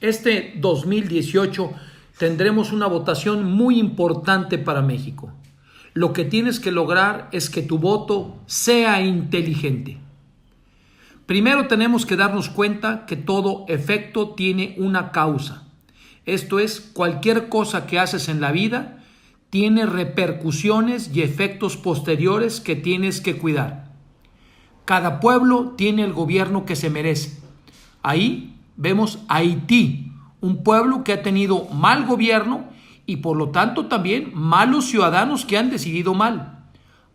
Este 2018 tendremos una votación muy importante para México. Lo que tienes que lograr es que tu voto sea inteligente. Primero tenemos que darnos cuenta que todo efecto tiene una causa. Esto es, cualquier cosa que haces en la vida tiene repercusiones y efectos posteriores que tienes que cuidar. Cada pueblo tiene el gobierno que se merece. Ahí vemos a Haití, un pueblo que ha tenido mal gobierno y por lo tanto también malos ciudadanos que han decidido mal.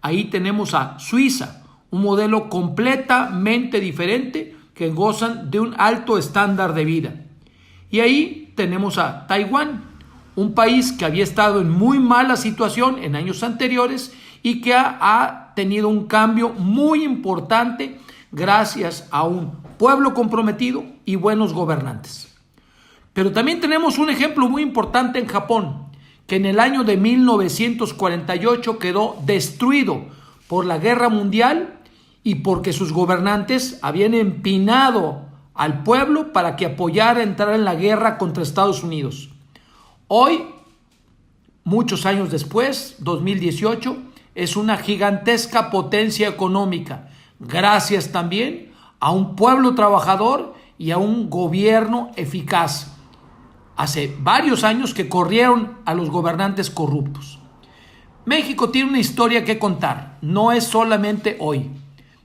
Ahí tenemos a Suiza, un modelo completamente diferente que gozan de un alto estándar de vida. Y ahí tenemos a Taiwán, un país que había estado en muy mala situación en años anteriores y que ha tenido un cambio muy importante gracias a un pueblo comprometido y buenos gobernantes. Pero también tenemos un ejemplo muy importante en Japón, que en el año de 1948 quedó destruido por la guerra mundial y porque sus gobernantes habían empinado al pueblo para que apoyara entrar en la guerra contra Estados Unidos. Hoy, muchos años después, 2018, es una gigantesca potencia económica, gracias también a un pueblo trabajador y a un gobierno eficaz. Hace varios años que corrieron a los gobernantes corruptos. México tiene una historia que contar, no es solamente hoy.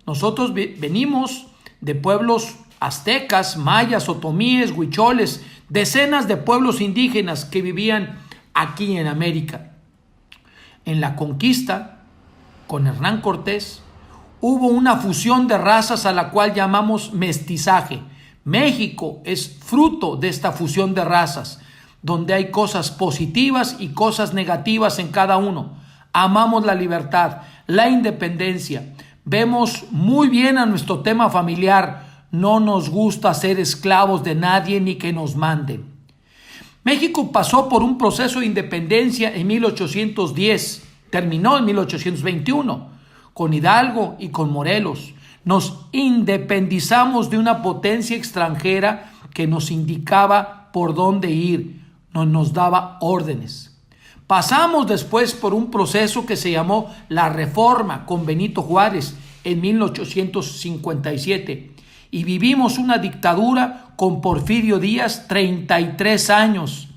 Nosotros venimos de pueblos aztecas, mayas, otomíes, huicholes, decenas de pueblos indígenas que vivían aquí en América. En la conquista, con Hernán Cortés, hubo una fusión de razas a la cual llamamos mestizaje. México es fruto de esta fusión de razas, donde hay cosas positivas y cosas negativas en cada uno. Amamos la libertad, la independencia. Vemos muy bien a nuestro tema familiar. No nos gusta ser esclavos de nadie ni que nos manden. México pasó por un proceso de independencia en 1810, terminó en 1821, con Hidalgo y con Morelos. Nos independizamos de una potencia extranjera que nos indicaba por dónde ir, nos daba órdenes. Pasamos después por un proceso que se llamó la Reforma con Benito Juárez en 1857 y vivimos una dictadura con Porfirio Díaz 33 años.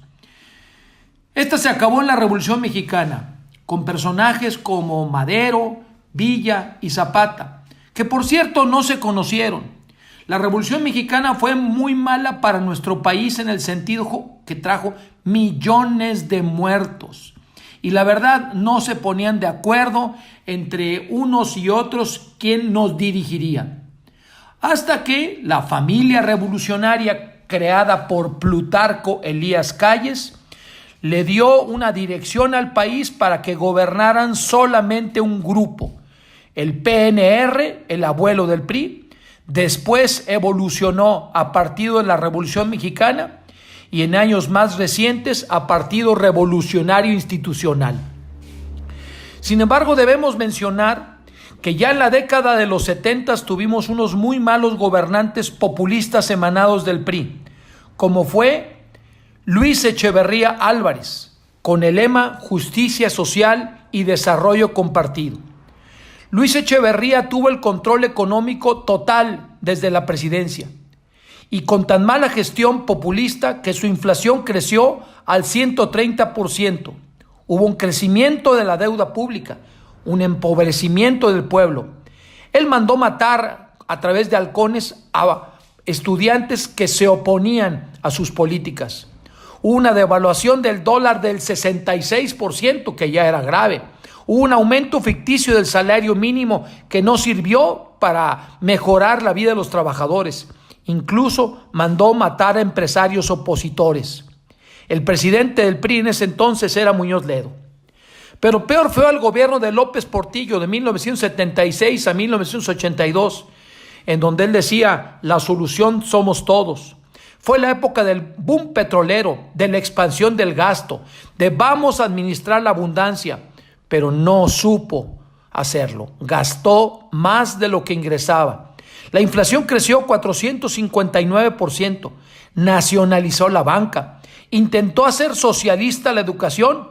Esta se acabó en la Revolución Mexicana con personajes como Madero, Villa y Zapata, que por cierto no se conocieron. La Revolución Mexicana fue muy mala para nuestro país en el sentido que trajo millones de muertos. Y la verdad no se ponían de acuerdo entre unos y otros quién nos dirigiría. Hasta que la familia revolucionaria creada por Plutarco Elías Calles le dio una dirección al país para que gobernaran solamente un grupo. El PNR, el abuelo del PRI, después evolucionó a Partido de la Revolución Mexicana y en años más recientes a Partido Revolucionario Institucional. Sin embargo, debemos mencionar que ya en la década de los 70 tuvimos unos muy malos gobernantes populistas emanados del PRI, como fue Luis Echeverría Álvarez, con el lema Justicia Social y Desarrollo Compartido. Luis Echeverría tuvo el control económico total desde la presidencia y con tan mala gestión populista que su inflación creció al 130%. Hubo un crecimiento de la deuda pública, un empobrecimiento del pueblo. Él mandó matar a través de halcones a estudiantes que se oponían a sus políticas. Hubo una devaluación del dólar del 66%, que ya era grave. Hubo un aumento ficticio del salario mínimo que no sirvió para mejorar la vida de los trabajadores. Incluso mandó matar a empresarios opositores. El presidente del PRI en ese entonces era Muñoz Ledo. Pero peor fue el gobierno de López Portillo de 1976 a 1982, en donde él decía, la solución somos todos. Fue la época del boom petrolero, de la expansión del gasto, de vamos a administrar la abundancia, pero no supo hacerlo. Gastó más de lo que ingresaba. La inflación creció 459%. nacionalizó la banca, intentó hacer socialista la educación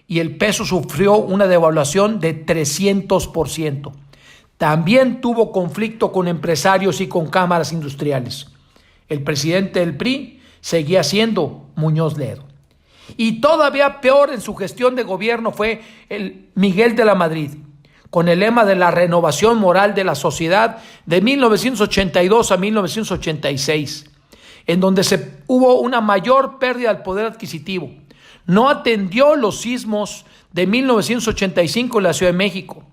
y el peso sufrió una devaluación de 300%. También tuvo conflicto con empresarios y con cámaras industriales. El presidente del PRI seguía siendo Muñoz Ledo. Y todavía peor en su gestión de gobierno fue el Miguel de la Madrid, con el lema de la renovación moral de la sociedad de 1982 a 1986, en donde hubo una mayor pérdida del poder adquisitivo. No atendió los sismos de 1985 en la Ciudad de México.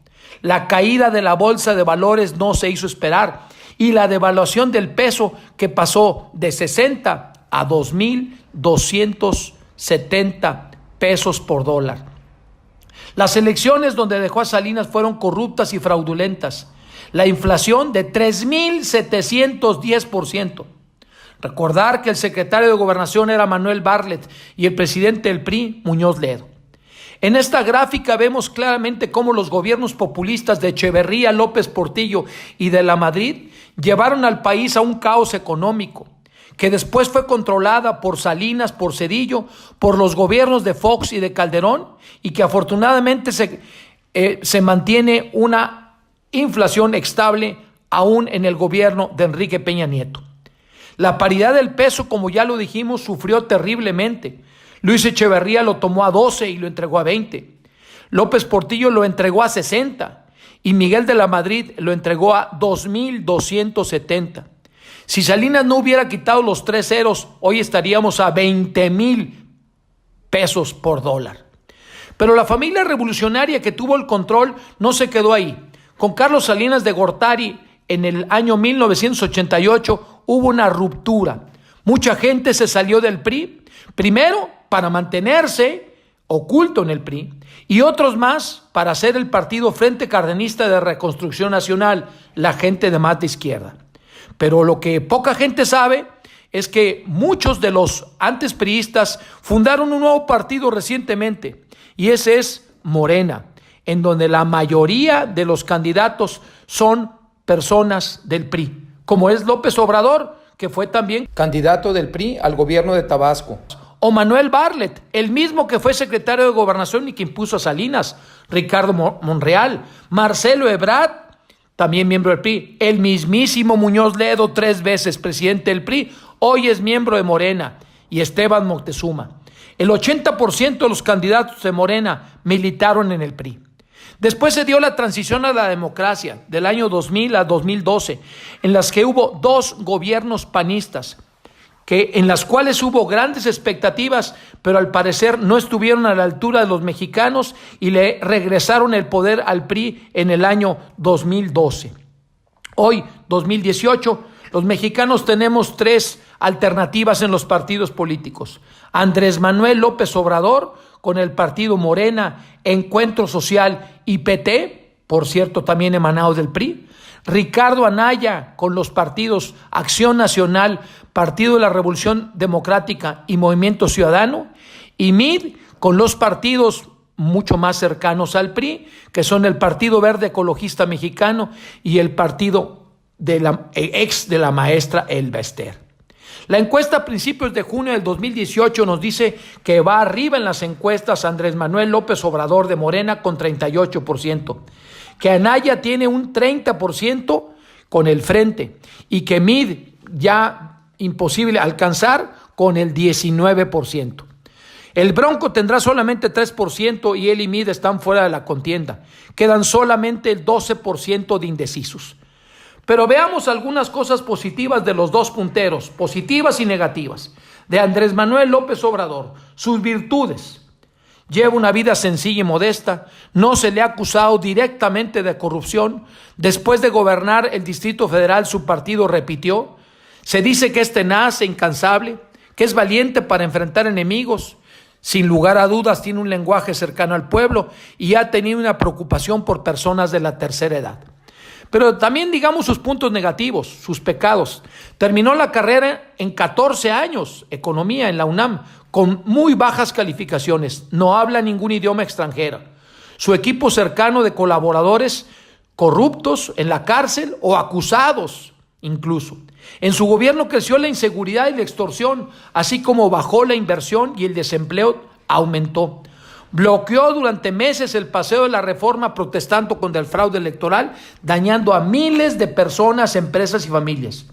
La caída de la bolsa de valores no se hizo esperar y la devaluación del peso que pasó de 60 a 2,270 pesos por dólar. Las elecciones donde dejó a Salinas fueron corruptas y fraudulentas. La inflación de 3,710%. Recordar que el secretario de Gobernación era Manuel Bartlett y el presidente del PRI, Muñoz Ledo. En esta gráfica vemos claramente cómo los gobiernos populistas de Echeverría, López Portillo y de la Madrid llevaron al país a un caos económico, que después fue controlada por Salinas, por Zedillo, por los gobiernos de Fox y de Calderón, y que afortunadamente se mantiene una inflación estable aún en el gobierno de Enrique Peña Nieto. La paridad del peso, como ya lo dijimos, sufrió terriblemente. Luis Echeverría lo tomó a 12 y lo entregó a 20. López Portillo lo entregó a 60 y Miguel de la Madrid lo entregó a 2,270. Si Salinas no hubiera quitado los 3 ceros, hoy estaríamos a 20,000 pesos por dólar. Pero la familia revolucionaria que tuvo el control no se quedó ahí. Con Carlos Salinas de Gortari, en el año 1988, hubo una ruptura. Mucha gente se salió del PRI, primero para mantenerse oculto en el PRI, y otros más para hacer el partido Frente Cardenista de Reconstrucción Nacional, la gente de más de izquierda. Pero lo que poca gente sabe es que muchos de los antes priistas fundaron un nuevo partido recientemente, y ese es Morena, en donde la mayoría de los candidatos son personas del PRI, como es López Obrador, que fue también candidato del PRI al gobierno de Tabasco. O Manuel Bartlett, el mismo que fue secretario de Gobernación y que impuso a Salinas. Ricardo Monreal, Marcelo Ebrard, también miembro del PRI. El mismísimo Muñoz Ledo, 3 veces presidente del PRI, hoy es miembro de Morena. Y Esteban Moctezuma. El 80% de los candidatos de Morena militaron en el PRI. Después se dio la transición a la democracia del año 2000 a 2012, en las que hubo 2 gobiernos panistas, en las cuales hubo grandes expectativas, pero al parecer no estuvieron a la altura de los mexicanos y le regresaron el poder al PRI en el año 2012. Hoy, 2018, los mexicanos tenemos 3 alternativas en los partidos políticos. Andrés Manuel López Obrador con el partido Morena, Encuentro Social y PT, por cierto también emanados del PRI. Ricardo Anaya con los partidos Acción Nacional, Partido de la Revolución Democrática y Movimiento Ciudadano, y MID con los partidos mucho más cercanos al PRI, que son el Partido Verde Ecologista Mexicano y el partido de la maestra Elba Ester. La encuesta a principios de junio del 2018 nos dice que va arriba en las encuestas Andrés Manuel López Obrador de Morena con 38%, que Anaya tiene un 30% con el Frente y que MID ya imposible alcanzar con el 19%. El Bronco tendrá solamente 3% y él y MID están fuera de la contienda. Quedan solamente el 12% de indecisos. Pero veamos algunas cosas positivas de los 2 punteros, positivas y negativas, de Andrés Manuel López Obrador. Sus virtudes: lleva una vida sencilla y modesta, no se le ha acusado directamente de corrupción. Después de gobernar el Distrito Federal, su partido repitió. Se dice que es tenaz e incansable, que es valiente para enfrentar enemigos. Sin lugar a dudas tiene un lenguaje cercano al pueblo y ha tenido una preocupación por personas de la tercera edad. Pero también digamos sus puntos negativos, sus pecados. Terminó la carrera en 14 años, economía en la UNAM, con muy bajas calificaciones. No habla ningún idioma extranjero. Su equipo cercano de colaboradores corruptos en la cárcel o acusados incluso. En su gobierno creció la inseguridad y la extorsión, así como bajó la inversión y el desempleo aumentó. Bloqueó durante meses el paseo de la reforma protestando contra el fraude electoral, dañando a miles de personas, empresas y familias.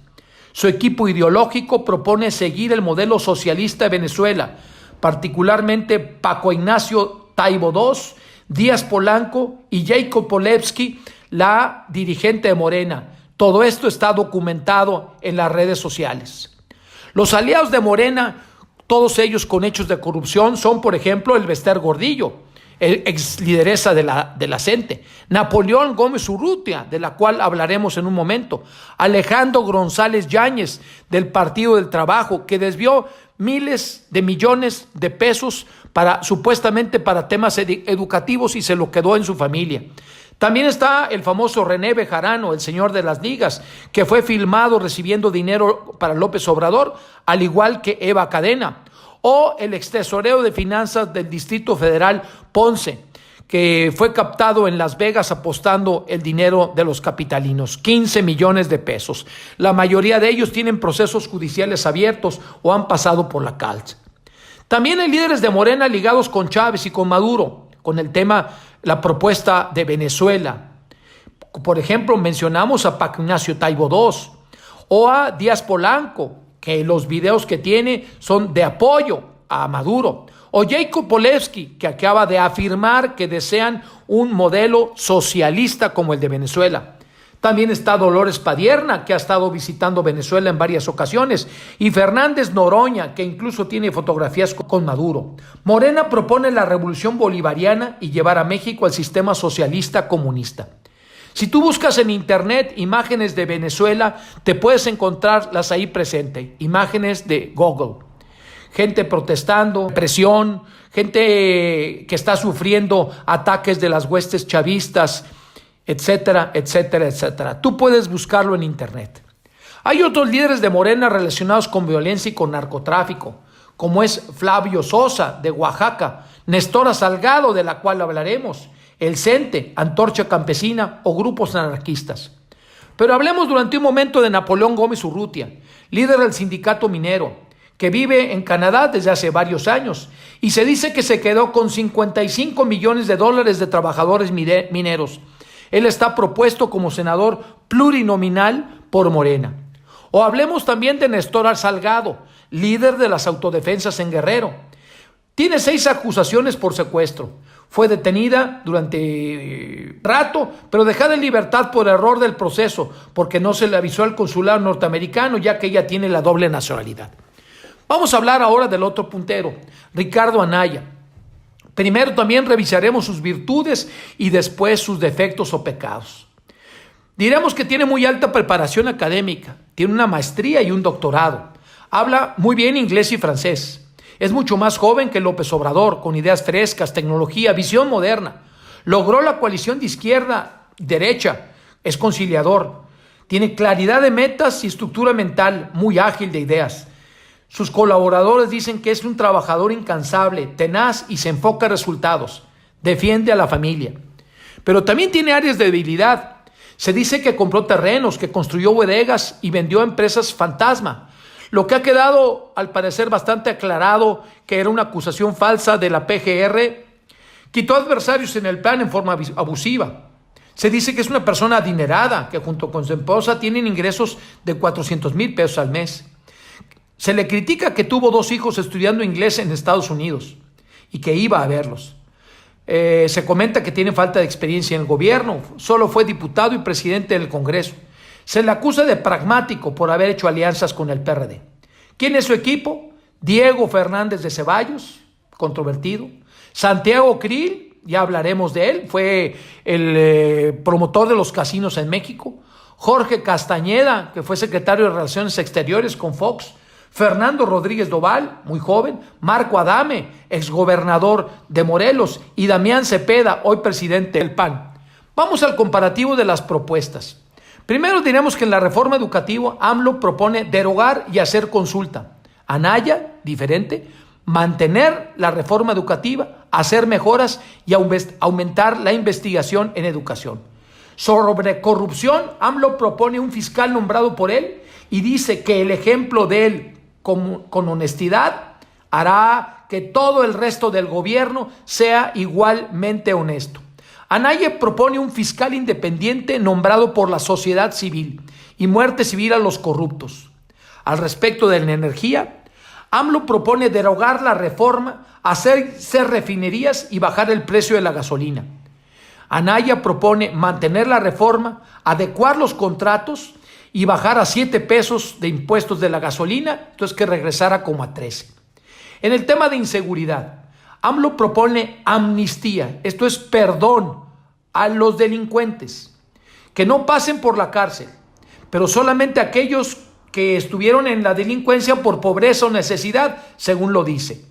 Su equipo ideológico propone seguir el modelo socialista de Venezuela, particularmente Paco Ignacio Taibo II, Díaz Polanco y Jacob Polevsky, la dirigente de Morena. Todo esto está documentado en las redes sociales. Los aliados de Morena, todos ellos con hechos de corrupción, son, por ejemplo, el Bester Gordillo, ex lideresa de la CENTE, Napoleón Gómez Urrutia, de la cual hablaremos en un momento, Alejandro González Yáñez, del Partido del Trabajo, que desvió miles de millones de pesos supuestamente para temas educativos y se lo quedó en su familia. También está el famoso René Bejarano, el señor de las ligas, que fue filmado recibiendo dinero para López Obrador, al igual que Eva Cadena. O el extesorero de finanzas del Distrito Federal, Ponce, que fue captado en Las Vegas apostando el dinero de los capitalinos, 15 millones de pesos. La mayoría de ellos tienen procesos judiciales abiertos o han pasado por la cárcel. También hay líderes de Morena ligados con Chávez y con Maduro, con el tema, la propuesta de Venezuela. Por ejemplo, mencionamos a Paco Ignacio Taibo II o a Díaz Polanco, que los videos que tiene son de apoyo a Maduro, o Jacob Polevsky, que acaba de afirmar que desean un modelo socialista como el de Venezuela. También está Dolores Padierna, que ha estado visitando Venezuela en varias ocasiones, y Fernández Noroña, que incluso tiene fotografías con Maduro. Morena propone la revolución bolivariana y llevar a México al sistema socialista comunista. Si tú buscas en internet imágenes de Venezuela, te puedes encontrarlas ahí presentes, imágenes de Google. Gente protestando, presión, gente que está sufriendo ataques de las huestes chavistas, etcétera, etcétera, etcétera. Tú puedes buscarlo en internet. Hay otros líderes de Morena relacionados con violencia y con narcotráfico, como es Flavio Sosa, de Oaxaca, Nestora Salgado, de la cual hablaremos, el CENTE, Antorcha Campesina o grupos anarquistas. Pero hablemos durante un momento de Napoleón Gómez Urrutia, líder del sindicato minero, que vive en Canadá desde hace varios años, y se dice que se quedó con $55 millones de trabajadores mineros. Él está propuesto como senador plurinominal por Morena. O hablemos también de Nestora Salgado, líder de las autodefensas en Guerrero. Tiene 6 acusaciones por secuestro. Fue detenida durante rato, pero dejada en libertad por error del proceso, porque no se le avisó al consulado norteamericano, ya que ella tiene la doble nacionalidad. Vamos a hablar ahora del otro puntero, Ricardo Anaya. Primero también revisaremos sus virtudes y después sus defectos o pecados. Diremos que tiene muy alta preparación académica, tiene una maestría y un doctorado. Habla muy bien inglés y francés. Es mucho más joven que López Obrador, con ideas frescas, tecnología, visión moderna. Logró la coalición de izquierda-derecha, es conciliador. Tiene claridad de metas y estructura mental, muy ágil de ideas. Sus colaboradores dicen que es un trabajador incansable, tenaz y se enfoca en resultados. Defiende a la familia. Pero también tiene áreas de debilidad. Se dice que compró terrenos, que construyó bodegas y vendió empresas fantasma. Lo que ha quedado, al parecer, bastante aclarado que era una acusación falsa de la PGR. Quitó adversarios en el PAN en forma abusiva. Se dice que es una persona adinerada, que junto con su esposa tienen ingresos de 400,000 pesos al mes. Se le critica que tuvo 2 hijos estudiando inglés en Estados Unidos y que iba a verlos. Se comenta que tiene falta de experiencia en el gobierno, solo fue diputado y presidente del Congreso. Se le acusa de pragmático por haber hecho alianzas con el PRD. ¿Quién es su equipo? Diego Fernández de Ceballos, controvertido. Santiago Krill, ya hablaremos de él, fue el promotor de los casinos en México. Jorge Castañeda, que fue secretario de Relaciones Exteriores con Fox. Fernando Rodríguez Doval, muy joven, Marco Adame, exgobernador de Morelos, y Damián Cepeda, hoy presidente del PAN. Vamos al comparativo de las propuestas. Primero diremos que en la reforma educativa AMLO propone derogar y hacer consulta. Anaya, diferente, mantener la reforma educativa, hacer mejoras y aumentar la investigación en educación. Sobre corrupción, AMLO propone un fiscal nombrado por él y dice que el ejemplo de él con honestidad hará que todo el resto del gobierno sea igualmente honesto. Anaya propone un fiscal independiente nombrado por la sociedad civil y muerte civil a los corruptos. Al respecto de la energía, AMLO propone derogar la reforma, hacer refinerías y bajar el precio de la gasolina. Anaya propone mantener la reforma, adecuar los contratos y bajar a 7 pesos de impuestos de la gasolina, entonces que regresara como a 13. En el tema de inseguridad, AMLO propone amnistía, esto es perdón a los delincuentes, que no pasen por la cárcel, pero solamente aquellos que estuvieron en la delincuencia por pobreza o necesidad, según lo dice.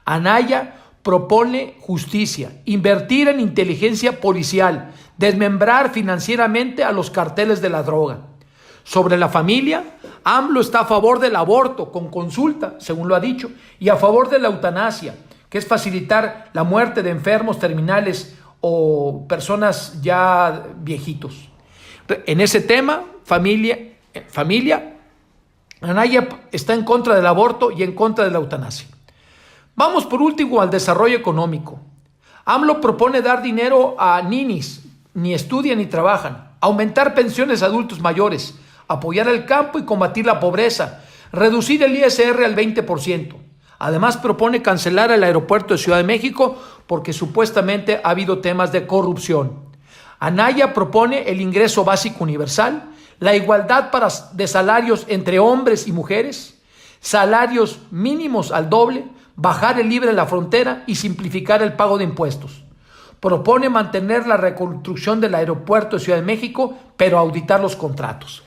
Anaya propone justicia, invertir en inteligencia policial, desmembrar financieramente a los carteles de la droga. Sobre la familia, AMLO está a favor del aborto con consulta, según lo ha dicho, y a favor de la eutanasia, que es facilitar la muerte de enfermos terminales o personas ya viejitos. En ese tema, familia, Anaya está en contra del aborto y en contra de la eutanasia. Vamos por último al desarrollo económico. AMLO propone dar dinero a ninis, ni estudian ni trabajan, aumentar pensiones a adultos mayores, apoyar el campo y combatir la pobreza, reducir el ISR al 20%. Además propone cancelar el aeropuerto de Ciudad de México porque supuestamente ha habido temas de corrupción. Anaya propone el ingreso básico universal, la igualdad de salarios entre hombres y mujeres, salarios mínimos al doble, bajar el IVA en la frontera y simplificar el pago de impuestos. Propone mantener la reconstrucción del aeropuerto de Ciudad de México, pero auditar los contratos.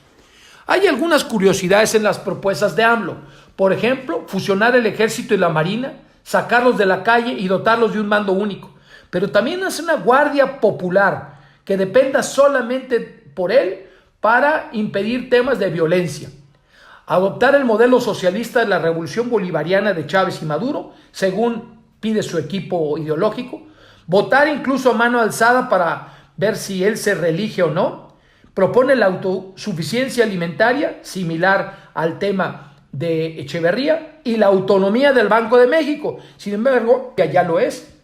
Hay algunas curiosidades en las propuestas de AMLO. Por ejemplo, fusionar el ejército y la marina, sacarlos de la calle y dotarlos de un mando único. Pero también hace una guardia popular que dependa solamente por él para impedir temas de violencia. Adoptar el modelo socialista de la revolución bolivariana de Chávez y Maduro, según pide su equipo ideológico. Votar incluso a mano alzada para ver si él se reelige o no. Propone la autosuficiencia alimentaria, similar al tema de Echeverría, y la autonomía del Banco de México. Sin embargo, ya lo es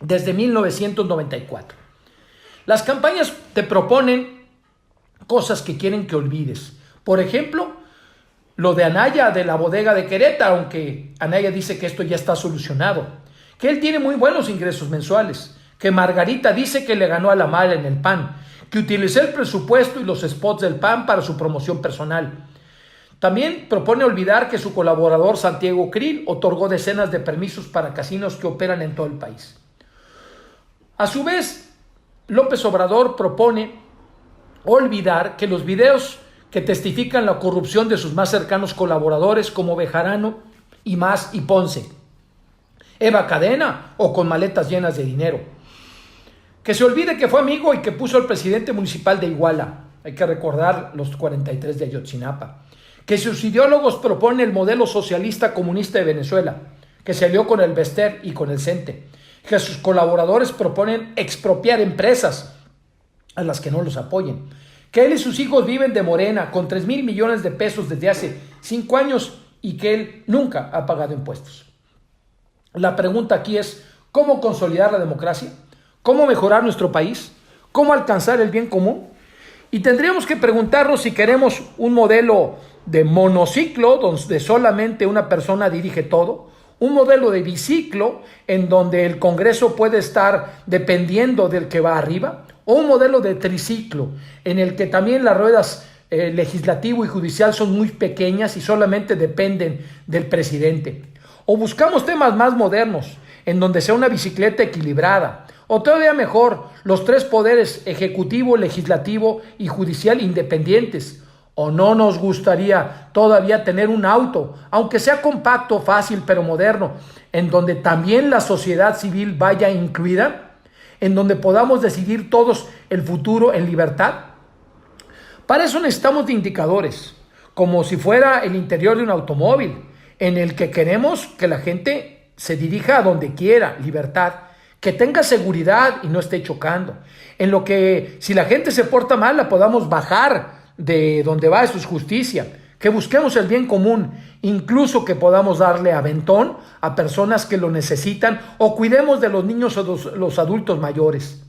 desde 1994. Las campañas te proponen cosas que quieren que olvides. Por ejemplo, lo de Anaya de la bodega de Querétaro, aunque Anaya dice que esto ya está solucionado, que él tiene muy buenos ingresos mensuales, que Margarita dice que le ganó a la mala en el PAN, que utilizó el presupuesto y los spots del PAN para su promoción personal. También propone olvidar que su colaborador Santiago Krill otorgó decenas de permisos para casinos que operan en todo el país. A su vez, López Obrador propone olvidar que los videos que testifican la corrupción de sus más cercanos colaboradores como Bejarano y Ponce, Eva Cadena o con maletas llenas de dinero. Que se olvide que fue amigo y que puso al presidente municipal de Iguala. Hay que recordar los 43 de Ayotzinapa. Que sus ideólogos proponen el modelo socialista comunista de Venezuela, que se alió con el Bester y con el CENTE. Que sus colaboradores proponen expropiar empresas a las que no los apoyen. Que él y sus hijos viven de Morena con 3,000 millones de pesos desde hace 5 años y que él nunca ha pagado impuestos. La pregunta aquí es, ¿cómo consolidar la democracia? ¿Cómo mejorar nuestro país? ¿Cómo alcanzar el bien común? Y tendríamos que preguntarnos si queremos un modelo de monociclo, donde solamente una persona dirige todo, un modelo de biciclo, en donde el Congreso puede estar dependiendo del que va arriba, o un modelo de triciclo, en el que también las ruedas legislativo y judicial son muy pequeñas y solamente dependen del presidente. O buscamos temas más modernos, en donde sea una bicicleta equilibrada, o todavía mejor, los 3 poderes ejecutivo, legislativo y judicial independientes. ¿O no nos gustaría todavía tener un auto, aunque sea compacto, fácil, pero moderno, en donde también la sociedad civil vaya incluida, en donde podamos decidir todos el futuro en libertad? Para eso necesitamos de indicadores, como si fuera el interior de un automóvil, en el que queremos que la gente se dirija a donde quiera, libertad, que tenga seguridad y no esté chocando, en lo que si la gente se porta mal la podamos bajar de donde va, eso es justicia, que busquemos el bien común, incluso que podamos darle aventón a personas que lo necesitan o cuidemos de los niños o los adultos mayores.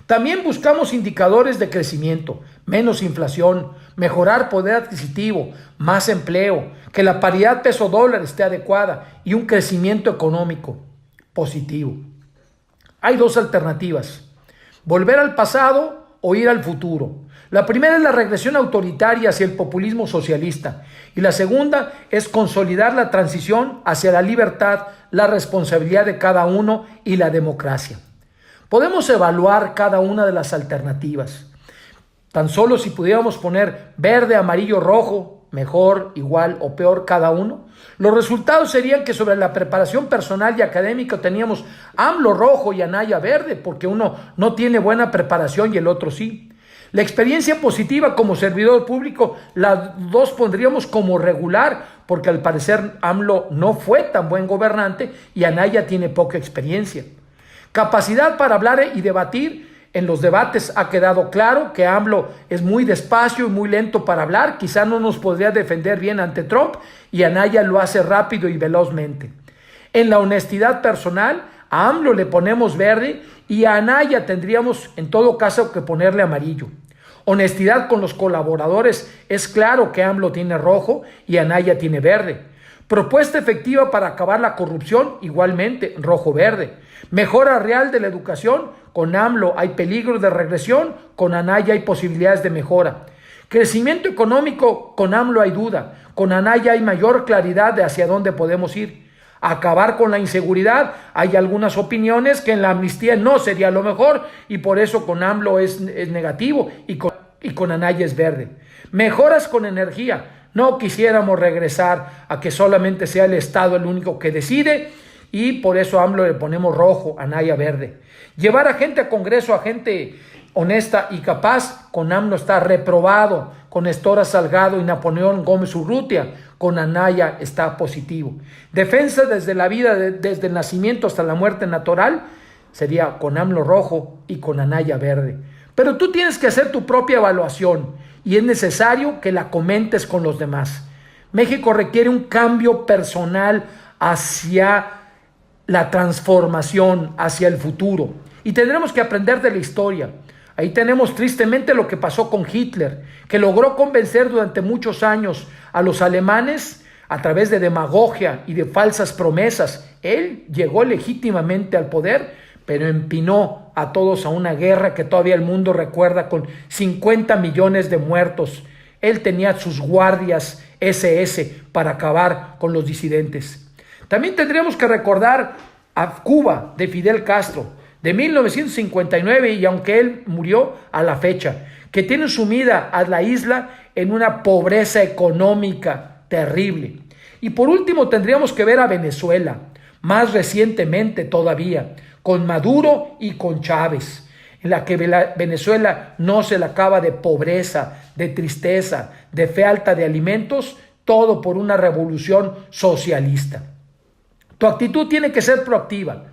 También buscamos indicadores de crecimiento, menos inflación, mejorar poder adquisitivo, más empleo, que la paridad peso-dólar esté adecuada y un crecimiento económico positivo. Hay dos alternativas: volver al pasado o ir al futuro. La primera es la regresión autoritaria hacia el populismo socialista y la segunda es consolidar la transición hacia la libertad, la responsabilidad de cada uno y la democracia. Podemos evaluar cada una de las alternativas. Tan solo si pudiéramos poner verde, amarillo, rojo, mejor, igual o peor cada uno, los resultados serían que sobre la preparación personal y académica teníamos AMLO rojo y Anaya verde, porque uno no tiene buena preparación y el otro sí. La experiencia positiva como servidor público, las dos pondríamos como regular, porque al parecer AMLO no fue tan buen gobernante y Anaya tiene poca experiencia. Capacidad para hablar y debatir. En los debates ha quedado claro que AMLO es muy despacio y muy lento para hablar, quizá no nos podría defender bien ante Trump y Anaya lo hace rápido y velozmente. En la honestidad personal, a AMLO le ponemos verde y a Anaya tendríamos en todo caso que ponerle amarillo. Honestidad con los colaboradores, es claro que AMLO tiene rojo y Anaya tiene verde. Propuesta efectiva para acabar la corrupción, igualmente, rojo-verde. Mejora real de la educación, con AMLO hay peligro de regresión, con Anaya hay posibilidades de mejora. Crecimiento económico, con AMLO hay duda, con Anaya hay mayor claridad de hacia dónde podemos ir. Acabar con la inseguridad, hay algunas opiniones que en la amnistía no sería lo mejor y por eso con AMLO es negativo y con Anaya es verde. Mejoras con energía. No quisiéramos regresar a que solamente sea el Estado el único que decide y por eso a AMLO le ponemos rojo, a Anaya verde. Llevar a gente a Congreso, a gente honesta y capaz, con AMLO está reprobado, con Estora Salgado y Napoleón Gómez Urrutia, con Anaya está positivo. Defensa desde la vida, desde el nacimiento hasta la muerte natural, sería con AMLO rojo y con Anaya verde. Pero tú tienes que hacer tu propia evaluación y es necesario que la comentes con los demás. México requiere un cambio personal hacia la transformación, hacia el futuro. Y tendremos que aprender de la historia. Ahí tenemos tristemente lo que pasó con Hitler, que logró convencer durante muchos años a los alemanes a través de demagogia y de falsas promesas. Él llegó legítimamente al poder, pero empinó a todos a una guerra que todavía el mundo recuerda con 50 millones de muertos. Él tenía sus guardias SS para acabar con los disidentes. También tendríamos que recordar a Cuba de Fidel Castro, de 1959 y aunque él murió a la fecha, que tiene sumida a la isla en una pobreza económica terrible. Y por último tendríamos que ver a Venezuela, más recientemente todavía, con Maduro y con Chávez, en la que Venezuela no se la acaba de pobreza, de tristeza, de falta de alimentos, todo por una revolución socialista. Tu actitud tiene que ser proactiva.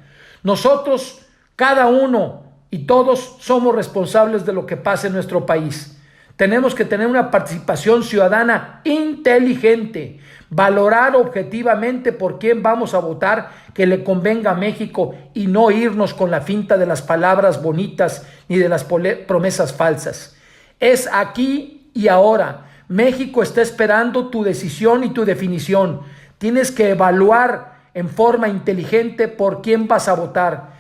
Nosotros, cada uno y todos somos responsables de lo que pasa en nuestro país. Tenemos que tener una participación ciudadana inteligente, valorar objetivamente por quién vamos a votar que le convenga a México y no irnos con la finta de las palabras bonitas ni de las promesas falsas. Es aquí y ahora. México está esperando tu decisión y tu definición. Tienes que evaluar en forma inteligente por quién vas a votar.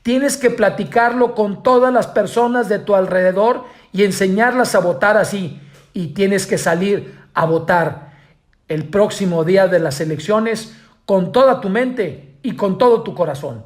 Tienes que platicarlo con todas las personas de tu alrededor y enseñarlas a votar así. Y tienes que salir a votar el próximo día de las elecciones con toda tu mente y con todo tu corazón.